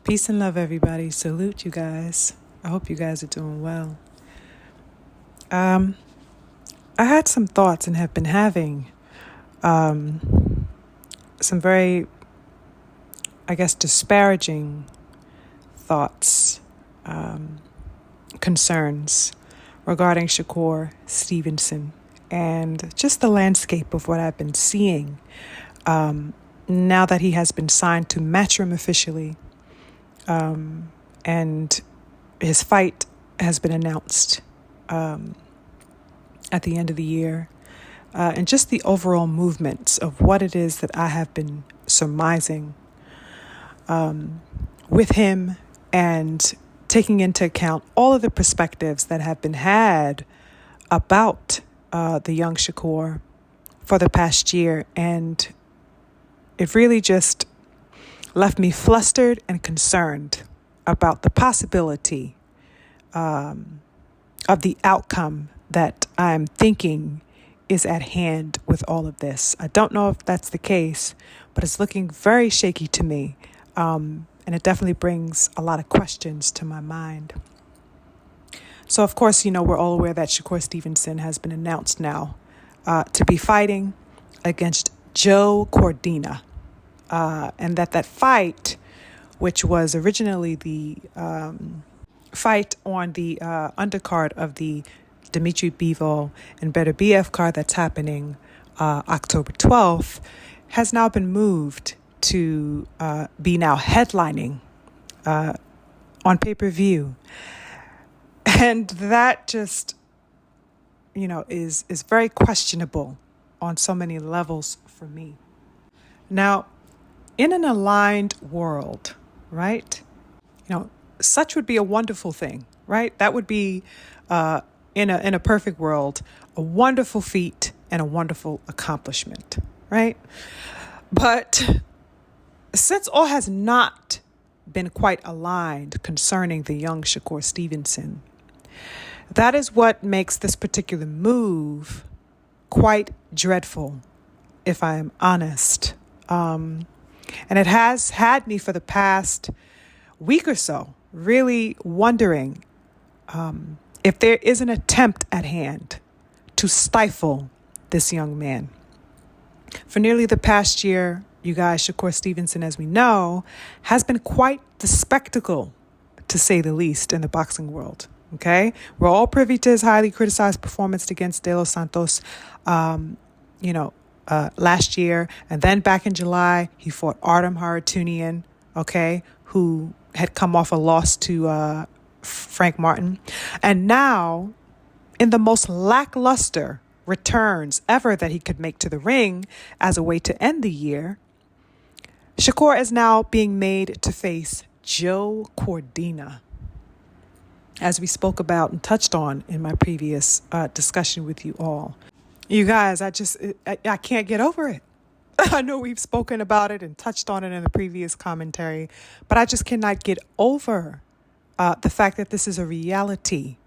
Peace and love, everybody. Salute you guys. I hope you guys are doing well. I had some thoughts and have been having some very, disparaging thoughts, concerns regarding Shakur Stevenson and just the landscape of what I've been seeing now that he has been signed to Matchroom officially. And his fight has been announced at the end of the year. And just the overall movements of what it is that I have been surmising with him and taking into account all of the perspectives that have been had about the young Shakur for the past year. And it really just left me flustered and concerned about the possibility of the outcome that I'm thinking is at hand with all of this. I don't know if that's the case, but it's looking very shaky to me. And it definitely brings a lot of questions to my mind. So, of course, we're all aware that Shakur Stevenson has been announced now to be fighting against Joe Cordina. And that fight, which was originally the fight on the undercard of the Dmitry Bivol and Beterbiev card that's happening October 12th, has now been moved to be now headlining on pay-per-view. And that just, is very questionable on so many levels for me. Now, in an aligned world, right? Such would be a wonderful thing, right? That would be, in a perfect world, a wonderful feat and a wonderful accomplishment, right? But since all has not been quite aligned concerning the young Shakur Stevenson, that is what makes this particular move quite dreadful, if I am honest. And it has had me for the past week or so really wondering if there is an attempt at hand to stifle this young man. For nearly the past year, you guys, Shakur Stevenson, as we know, has been quite the spectacle, to say the least, in the boxing world. Okay? We're all privy to his highly criticized performance against De Los Santos, last year. And then back in July, he fought Artem Haratunian, who had come off a loss to Frank Martin. And now, in the most lackluster returns ever that he could make to the ring as a way to end the year, Shakur is now being made to face Joe Cordina, as we spoke about and touched on in my previous discussion with you all. You guys, I can't get over it. I know we've spoken about it and touched on it in the previous commentary, but I just cannot get over the fact that this is a reality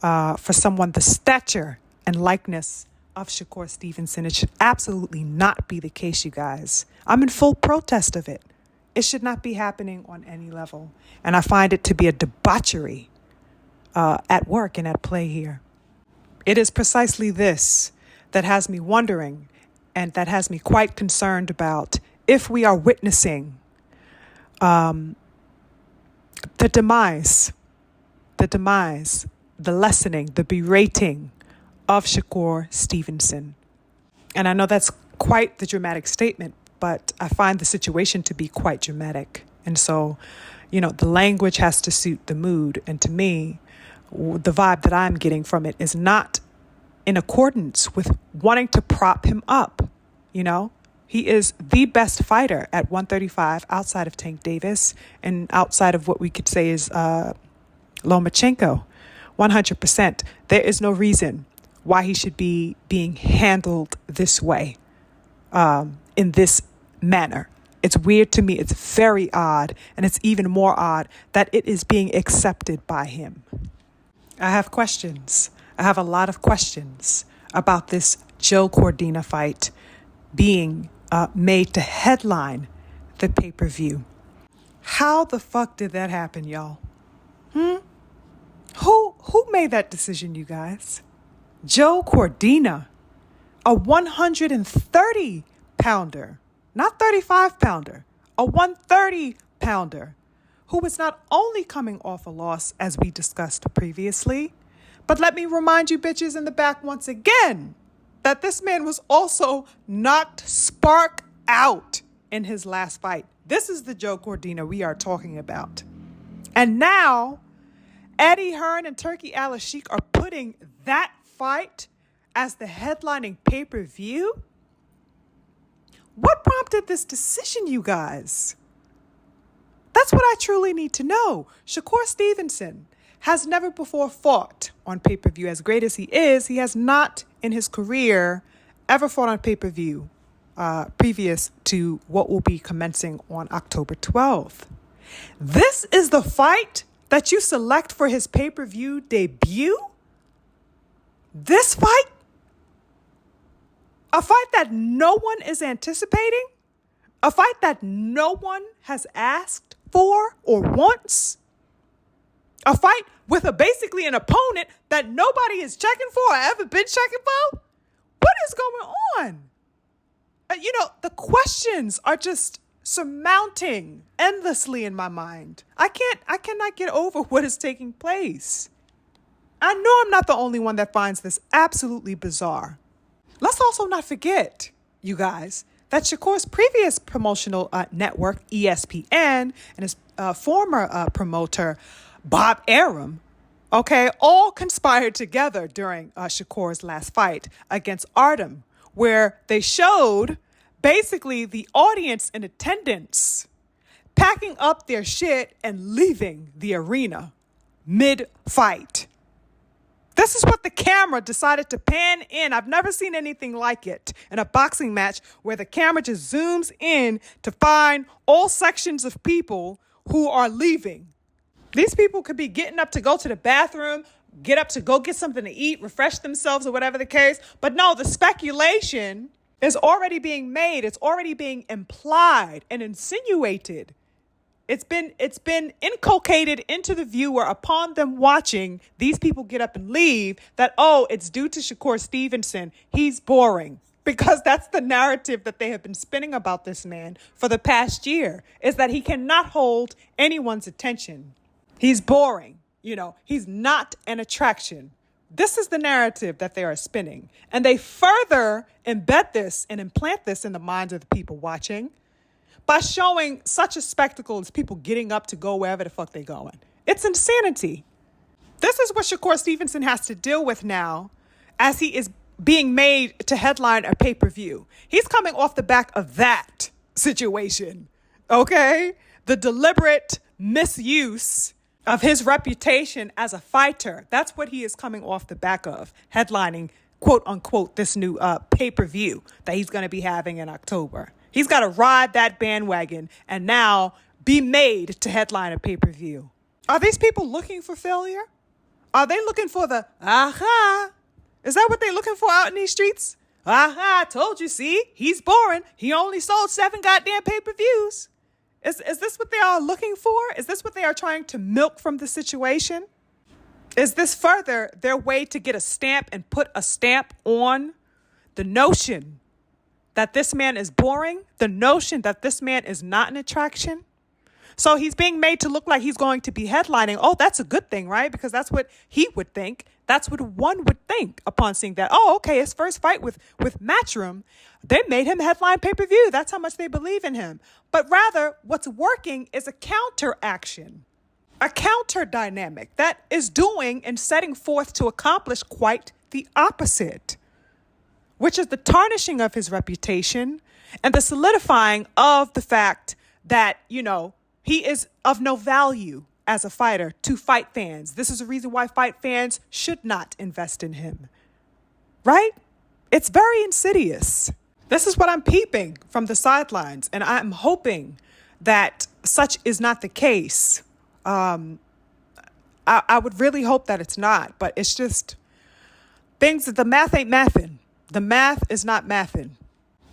for someone the stature and likeness of Shakur Stevenson. It should absolutely not be the case, you guys. I'm in full protest of it. It should not be happening on any level. And I find it to be a debauchery at work and at play here. It is precisely this that has me wondering and that has me quite concerned about if we are witnessing the demise, the lessening, the berating of Shakur Stevenson. And I know that's quite the dramatic statement, but I find the situation to be quite dramatic. And so, the language has to suit the mood. And to me, the vibe that I'm getting from it is not in accordance with wanting to prop him up. He is the best fighter at 135 outside of Tank Davis and outside of what we could say is Lomachenko. 100%. There is no reason why he should be being handled this way, in this manner. It's weird to me. It's very odd. And it's even more odd that it is being accepted by him. I have questions. I have a lot of questions about this Joe Cordina fight being made to headline the pay-per-view. How the fuck did that happen, y'all? Who made that decision, you guys? Joe Cordina, a 130 pounder, not 35 pounder, a 130 pounder, who was not only coming off a loss, as we discussed previously, but let me remind you bitches in the back once again that this man was also knocked spark out in his last fight. This is the Joe Cordina we are talking about. And now Eddie Hearn and Turki Al-Sheikh are putting that fight as the headlining pay-per-view? What prompted this decision, you guys? That's what I truly need to know. Shakur Stevenson has never before fought on pay-per-view. As great as he is, he has not in his career ever fought on pay-per-view previous to what will be commencing on October 12th. This is the fight that you select for his pay-per-view debut? This fight? A fight that no one is anticipating? A fight that no one has asked for or wants? A fight with basically an opponent that nobody is checking for or ever been checking for? What is going on? The questions are just surmounting endlessly in my mind. I cannot get over what is taking place. I know I'm not the only one that finds this absolutely bizarre. Let's also not forget, you guys, that Shakur's previous promotional network, ESPN, and his former promoter, Bob Arum, all conspired together during Shakur's last fight against Artem, where they showed basically the audience in attendance packing up their shit and leaving the arena mid-fight. This is what the camera decided to pan in. I've never seen anything like it in a boxing match where the camera just zooms in to find all sections of people who are leaving. These people could be getting up to go to the bathroom, get up to go get something to eat, refresh themselves or whatever the case. But no, the speculation is already being made. It's already being implied and insinuated. It's been inculcated into the viewer upon them watching these people get up and leave that, it's due to Shakur Stevenson. He's boring. Because that's the narrative that they have been spinning about this man for the past year, is that he cannot hold anyone's attention. He's boring. He's not an attraction. This is the narrative that they are spinning. And they further embed this and implant this in the minds of the people watching by showing such a spectacle as people getting up to go wherever the fuck they're going. It's insanity. This is what Shakur Stevenson has to deal with now as he is being made to headline a pay-per-view. He's coming off the back of that situation, okay? The deliberate misuse of his reputation as a fighter. That's what he is coming off the back of, headlining, quote unquote, this new pay-per-view that he's going to be having in October. He's got to ride that bandwagon and now be made to headline a pay-per-view. Are these people looking for failure? Are they looking for the aha? Is that what they're looking for out in these streets? Aha, I told you, see? He's boring. He only sold 7 goddamn pay-per-views. Is this what they are looking for? Is this what they are trying to milk from the situation? Is this further their way to get a stamp and put a stamp on the notion that this man is boring, the notion that this man is not an attraction? So he's being made to look like he's going to be headlining. Oh, that's a good thing, right? Because that's what he would think. That's what one would think upon seeing that. Oh, okay, his first fight with Matchroom, they made him headline pay-per-view. That's how much they believe in him. But rather, what's working is a counteraction, a counter dynamic that is doing and setting forth to accomplish quite the opposite, which is the tarnishing of his reputation and the solidifying of the fact that, he is of no value as a fighter to fight fans. This is a reason why fight fans should not invest in him, right? It's very insidious. This is what I'm peeping from the sidelines, and I'm hoping that such is not the case. I would really hope that it's not, but it's just things that the math ain't mathing. The math is not mathing.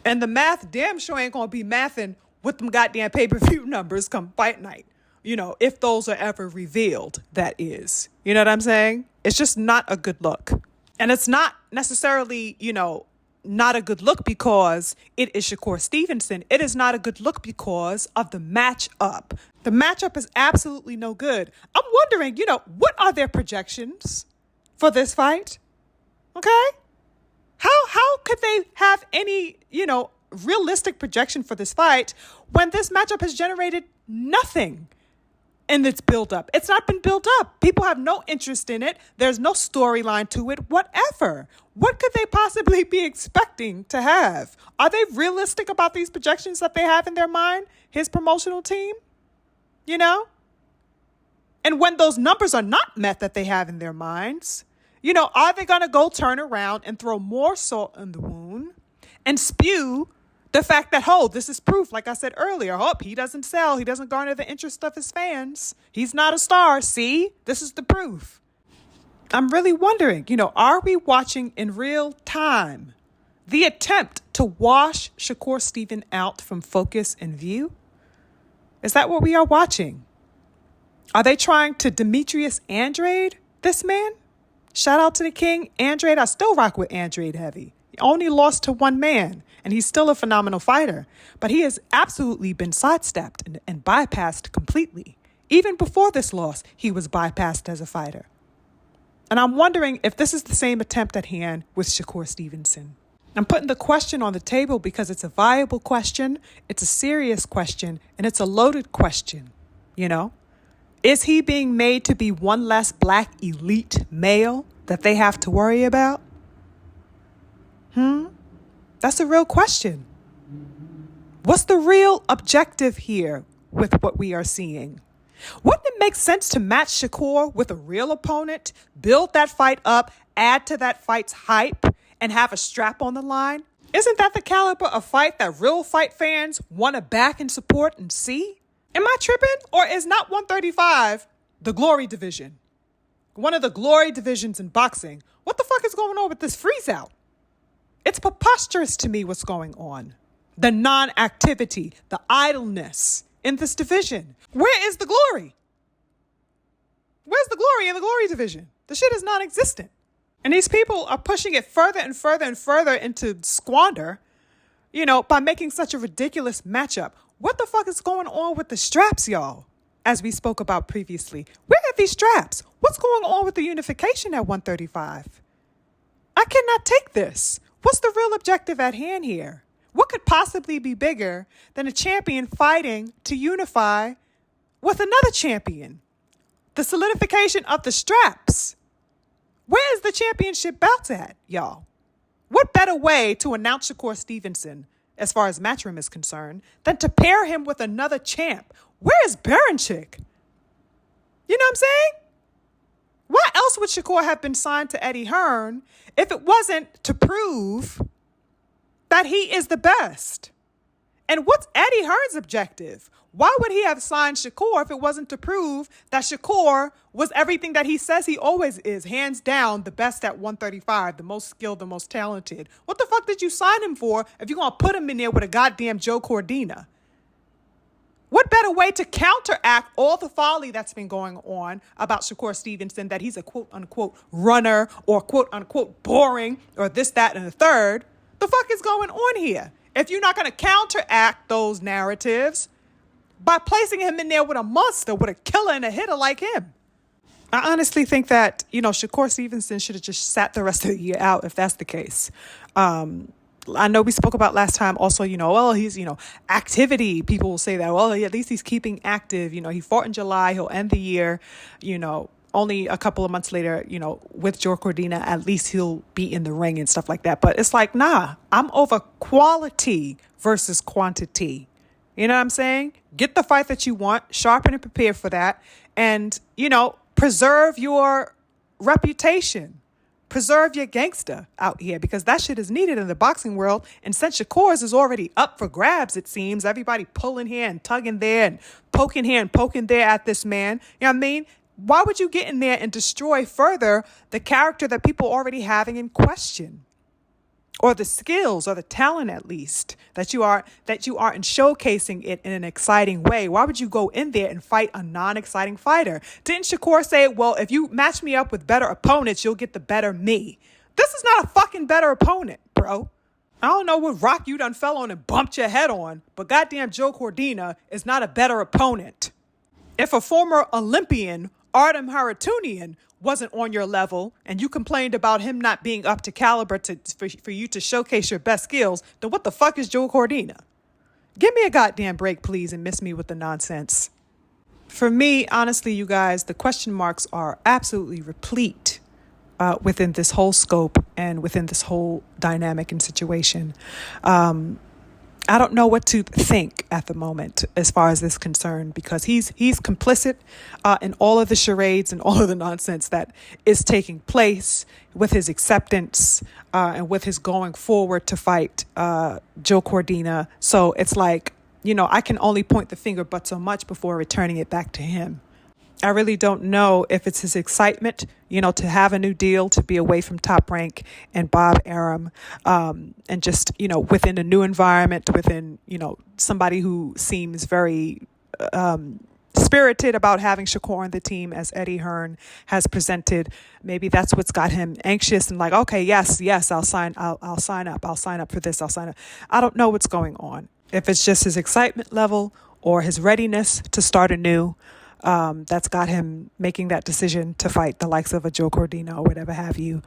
And the math damn sure ain't going to be mathing with them goddamn pay-per-view numbers come fight night. if those are ever revealed, that is. You know what I'm saying? It's just not a good look. And it's not necessarily, not a good look because it is Shakur Stevenson. It is not a good look because of the matchup. The matchup is absolutely no good. I'm wondering, what are their projections for this fight? Okay? How could they have any, realistic projection for this fight when this matchup has generated nothing in its build-up? It's not been built up. People have no interest in it. There's no storyline to it, whatever. What could they possibly be expecting to have? Are they realistic about these projections that they have in their mind, his promotional team? And when those numbers are not met that they have in their minds, are they going to go turn around and throw more salt in the wound and spew the fact that, this is proof, like I said earlier, he doesn't sell. He doesn't garner the interest of his fans. He's not a star. See, this is the proof. I'm really wondering, are we watching in real time the attempt to wash Shakur Stevenson out from focus and view? Is that what we are watching? Are they trying to Demetrius Andrade this man? Shout out to the king, Andrade. I still rock with Andrade heavy. He only lost to one man, and he's still a phenomenal fighter. But he has absolutely been sidestepped and bypassed completely. Even before this loss, he was bypassed as a fighter. And I'm wondering if this is the same attempt at hand with Shakur Stevenson. I'm putting the question on the table because it's a viable question, it's a serious question, and it's a loaded question, Is he being made to be one less black elite male that they have to worry about? That's a real question. What's the real objective here with what we are seeing? Wouldn't it make sense to match Shakur with a real opponent, build that fight up, add to that fight's hype, and have a strap on the line? Isn't that the caliber of fight that real fight fans want to back and support and see? Am I tripping? Or is not 135 the glory division? One of the glory divisions in boxing. What the fuck is going on with this freeze out? It's preposterous to me what's going on. The non-activity, the idleness in this division. Where is the glory? Where's the glory in the glory division? The shit is non-existent. And these people are pushing it further and further and further into squander, by making such a ridiculous matchup. What the fuck is going on with the straps, y'all? As we spoke about previously. Where are these straps? What's going on with the unification at 135? I cannot take this. What's the real objective at hand here? What could possibly be bigger than a champion fighting to unify with another champion? The solidification of the straps. Where is the championship bout at, y'all? What better way to announce Shakur Stevenson, as far as Matchroom is concerned, than to pair him with another champ? Where is Baranchik? You know what I'm saying? Why else would Shakur have been signed to Eddie Hearn if it wasn't to prove that he is the best? And what's Eddie Hearn's objective? Why would he have signed Shakur if it wasn't to prove that Shakur was everything that he says he always is, hands down the best at 135, the most skilled, the most talented? What the fuck did you sign him for if you're going to put him in there with a goddamn Joe Cordina? What better way to counteract all the folly that's been going on about Shakur Stevenson, that he's a quote-unquote runner or quote-unquote boring or this, that, and the third? The fuck is going on here? If you're not going to counteract those narratives by placing him in there with a monster, with a killer and a hitter like him. I honestly think that, Shakur Stevenson should have just sat the rest of the year out if that's the case. I know we spoke about last time also, he's, activity. People will say that, at least he's keeping active. He fought in July. He'll end the year, only a couple of months later, with Joe Cordina, at least he'll be in the ring and stuff like that. But it's like, nah, I'm over quality versus quantity. You know what I'm saying? Get the fight that you want, sharpen and prepare for that. And, preserve your reputation. Preserve your gangster out here, because that shit is needed in the boxing world. And since Shakur's is already up for grabs, it seems, everybody pulling here and tugging there and poking there at this man. You know what I mean? Why would you get in there and destroy further the character that people are already having in question? or the skills or the talent at least that you aren't showcasing it in an exciting way. Why would you go in there and fight a non-exciting fighter? Didn't Shakur say, well, if you match me up with better opponents, you'll get the better me? This is not a fucking better opponent, bro. I don't know what rock you done fell on and bumped your head on, but goddamn Joe Cordina is not a better opponent. If a former Olympian, Artem Haratunian, wasn't on your level and you complained about him not being up to caliber for you to showcase your best skills, then what the fuck is Joe Cordina? Give me a goddamn break, please, and miss me with the nonsense. For me, honestly, you guys, the question marks are absolutely replete within this whole scope and within this whole dynamic and situation. I don't know what to think at the moment as far as this is concerned, because he's complicit in all of the charades and all of the nonsense that is taking place with his acceptance and with his going forward to fight Joe Cordina. So it's like, I can only point the finger but so much before returning it back to him. I really don't know if it's his excitement, to have a new deal, to be away from Top Rank and Bob Arum, and just, within a new environment, within, somebody who seems very spirited about having Shakur on the team, as Eddie Hearn has presented. Maybe that's what's got him anxious and like, okay, yes, I'll sign up for this, I'll sign up. I don't know what's going on. If it's just his excitement level or his readiness to start anew, that's got him making that decision to fight the likes of a Joe Cordina or whatever have you.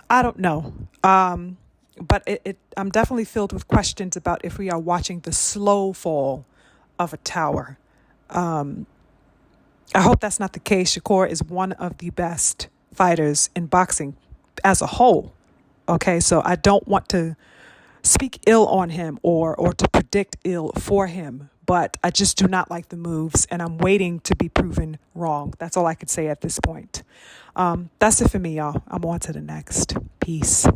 I don't know. But I'm definitely filled with questions about if we are watching the slow fall of a tower. I hope that's not the case. Shakur is one of the best fighters in boxing as a whole. Okay, so I don't want to speak ill on him or to predict ill for him. But I just do not like the moves, and I'm waiting to be proven wrong. That's all I could say at this point. That's it for me, y'all. I'm on to the next. Peace.